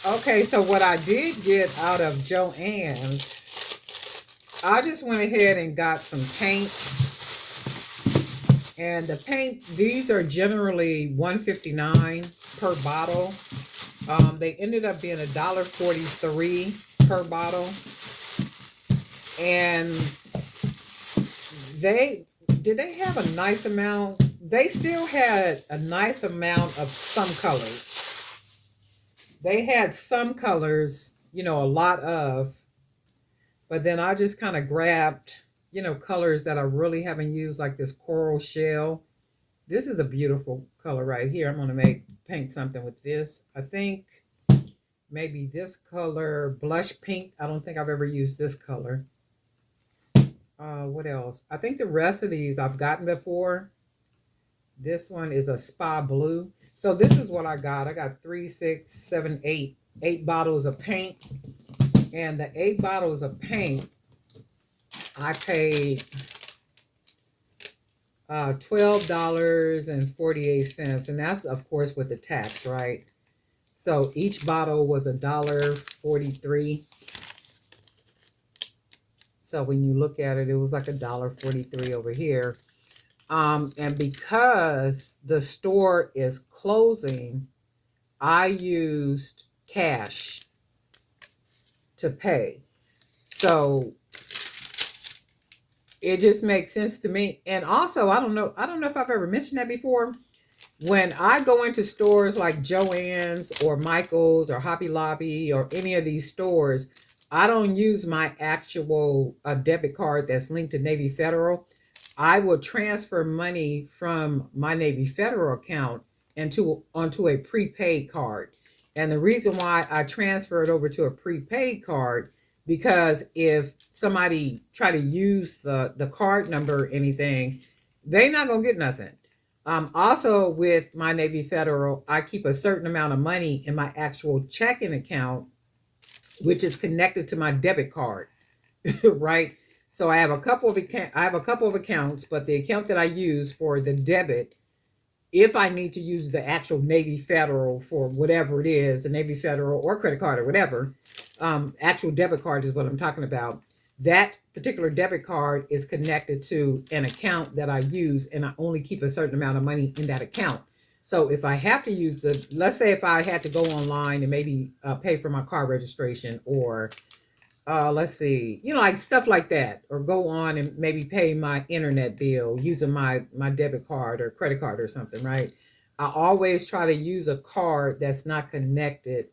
Okay, so what I did get out of JOANN's, I just went ahead and got some paint. And the paint, these are generally 159 per bottle. They ended up being $1.43 per bottle. And they have a nice amount. They still had a nice amount of some colors. They had some colors, a lot of, but then I just kind of grabbed, colors that I really haven't used, like this coral shell. This is a beautiful color right here. I'm gonna paint something with this. I think maybe this color, blush pink. I don't think I've ever used this color. What else? I think the rest of these I've gotten before. This one is a spa blue. So this is what I got. I got 3, 6, 7, 8 bottles of paint. And the 8 bottles of paint, I paid $12.48. And that's, of course, with the tax, right? So each bottle was $1.43. So when you look at it, it was like $1.43 over here. And because the store is closing, I used cash to pay. So it just makes sense to me. And also, I don't know if I've ever mentioned that before. When I go into stores like JOANN's or Michael's or Hobby Lobby or any of these stores, I don't use my actual debit card that's linked to Navy Federal. I will transfer money from my Navy Federal account onto a prepaid card. And the reason why I transfer it over to a prepaid card, because if somebody try to use the card number or anything, they're not gonna get nothing. Also, with my Navy Federal, I keep a certain amount of money in my actual checking account, which is connected to my debit card, right? So I have a couple of accounts, but the account that I use for the debit, if I need to use the actual Navy Federal for whatever it is, the Navy Federal or credit card or whatever, actual debit card is what I'm talking about. That particular debit card is connected to an account that I use, and I only keep a certain amount of money in that account. So if I have to use let's say if I had to go online and maybe pay for my car registration, or let's see, like stuff like that, or go on and maybe pay my internet bill using my debit card or credit card or something, right? I always try to use a card that's not connected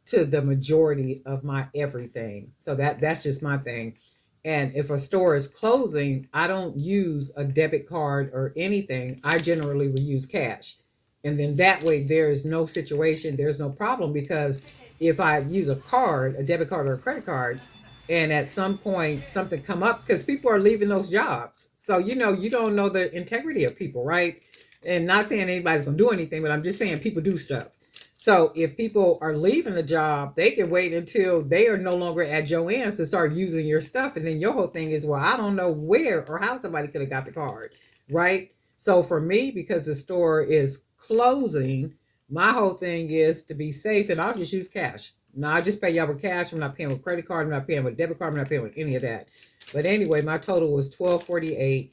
to the majority of my everything. So that's just my thing. And if a store is closing, I don't use a debit card or anything. I generally will use cash. And then that way there is no situation, there's no problem, because if I use a card, a debit card or a credit card, and at some point something come up, because people are leaving those jobs. So you don't know the integrity of people, right? And not saying anybody's gonna do anything, but I'm just saying people do stuff. So if people are leaving the job, they can wait until they are no longer at JOANN's to start using your stuff. And then your whole thing is, well, I don't know where or how somebody could have got the card, right? So for me, because the store is closing, my whole thing is to be safe, and I'll just use cash. Now I just pay y'all with cash. I'm not paying with credit card. I'm not paying with debit card. I'm not paying with any of that. But anyway, my total was $12.48,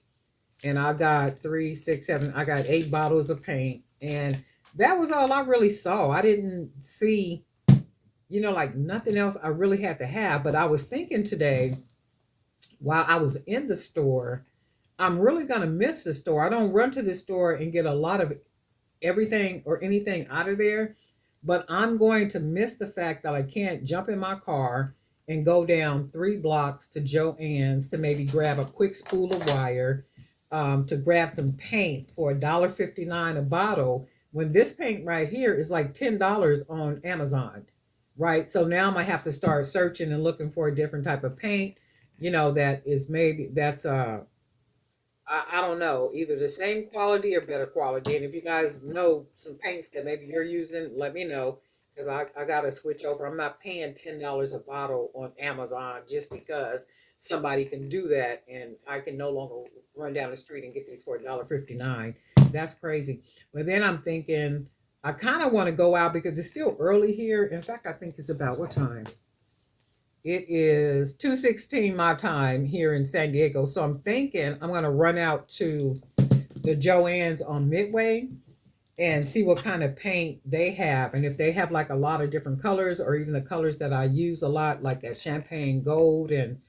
and I got 3, 6, 7. I got 8 bottles of paint, and that was all I really saw. I didn't see, like nothing else I really had to have. But I was thinking today, while I was in the store, I'm really going to miss the store. I don't run to the store and get a lot of everything or anything out of there, but I'm going to miss the fact that I can't jump in my car and go down 3 blocks to JOANN's to maybe grab a quick spool of wire, to grab some paint for $1.59 a bottle, when this paint right here is like $10 on Amazon, right? So now I'm gonna have to start searching and looking for a different type of paint, that is maybe that's I don't know, either the same quality or better quality. And if you guys know some paints that maybe you're using, let me know, because I got to switch over. I'm not paying $10 a bottle on Amazon just because somebody can do that, and I can no longer run down the street and get these for $1.59. That's crazy. But then I'm thinking, I kind of want to go out because it's still early here. In fact, I think it's about what time? It is 2:16 my time here in San Diego. So I'm thinking I'm going to run out to the JOANN's on Midway and see what kind of paint they have. And if they have like a lot of different colors or even the colors that I use a lot, like that champagne gold and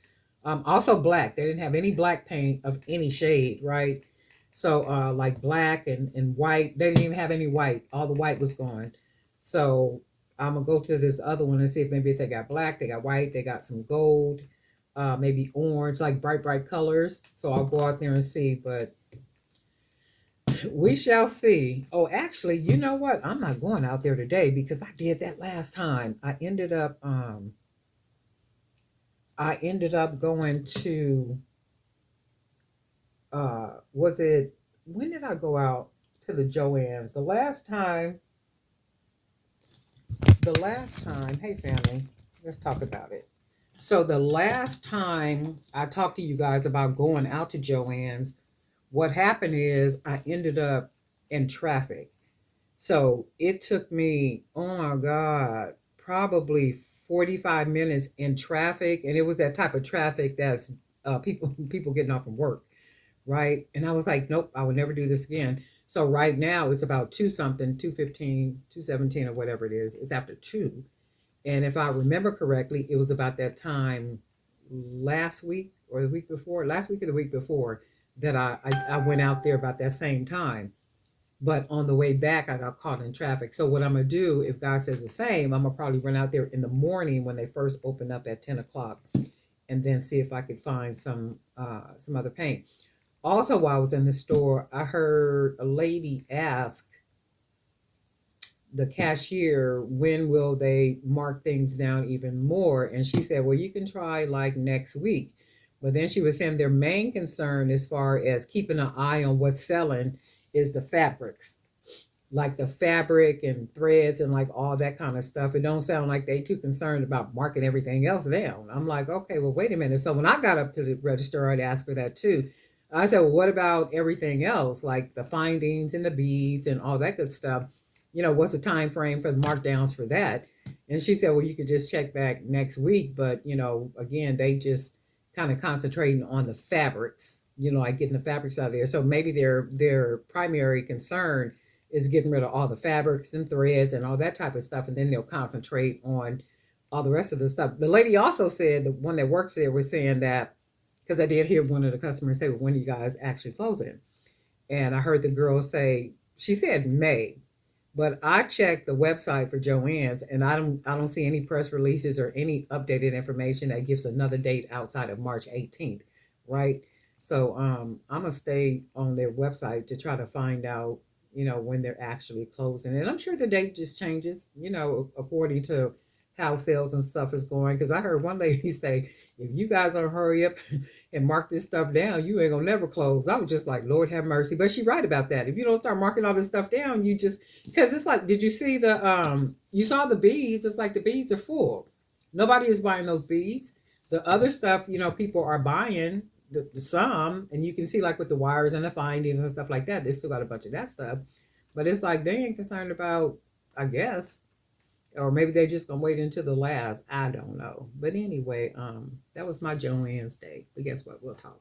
also black. They didn't have any black paint of any shade, right? So like black and white. They didn't even have any white. All the white was gone. So I'm gonna go to this other one and see if maybe if they got black, they got white, they got some gold, maybe orange, like bright colors. So I'll go out there and see, but we shall see. Oh, actually, you know what? I'm not going out there today because I did that last time. I ended up going to was it when did I go out to the Joann's? The last time, hey family, let's talk about it. So the last time I talked to you guys about going out to Joann's, what happened is I ended up in traffic. So it took me, oh my God, probably 45 minutes in traffic. And it was that type of traffic that's people getting off from work, right? And I was like, nope, I would never do this again. So right now it's about two something, 2:15, 2:17, or whatever it is. It's after two. And if I remember correctly, it was about that time last week or the week before, last week or the week before, that I went out there about that same time. But on the way back, I got caught in traffic. So what I'm gonna do, if God says the same, I'm gonna probably run out there in the morning when they first open up at 10 o'clock, and then see if I could find some other paint. Also, while I was in the store, I heard a lady ask the cashier, when will they mark things down even more? And she said, well, you can try like next week. But then she was saying their main concern, as far as keeping an eye on what's selling, is the fabrics, like the fabric and threads and like all that kind of stuff. It don't sound like they too concerned about marking everything else down. I'm like, okay, well, wait a minute. So when I got up to the register, I'd ask her that too. I said, well, what about everything else, like the findings and the beads and all that good stuff? What's the time frame for the markdowns for that? And she said, well, you could just check back next week. But, again, they just kind of concentrating on the fabrics, like getting the fabrics out of there. So maybe their primary concern is getting rid of all the fabrics and threads and all that type of stuff. And then they'll concentrate on all the rest of the stuff. The lady also said, the one that works there was saying that, because I did hear one of the customers say, well, when are you guys actually closing? And I heard the girl say, she said May. But I checked the website for JOANN's, and I don't see any press releases or any updated information that gives another date outside of March 18th, right? So I'm gonna stay on their website to try to find out, when they're actually closing. And I'm sure the date just changes, according to how sales and stuff is going. Because I heard one lady say, if you guys don't hurry up and mark this stuff down, you ain't gonna never close. I was just like, Lord have mercy. But she's right about that. If you don't start marking all this stuff down, you just, because it's like, did you see you saw the beads? It's like the beads are full. Nobody is buying those beads. The other stuff, people are buying the some, and you can see like with the wires and the findings and stuff like that, they still got a bunch of that stuff. But it's like they ain't concerned about, I guess, or maybe they just gonna wait until the last. I don't know. But anyway, that was my Joann's day. But guess what? We'll talk.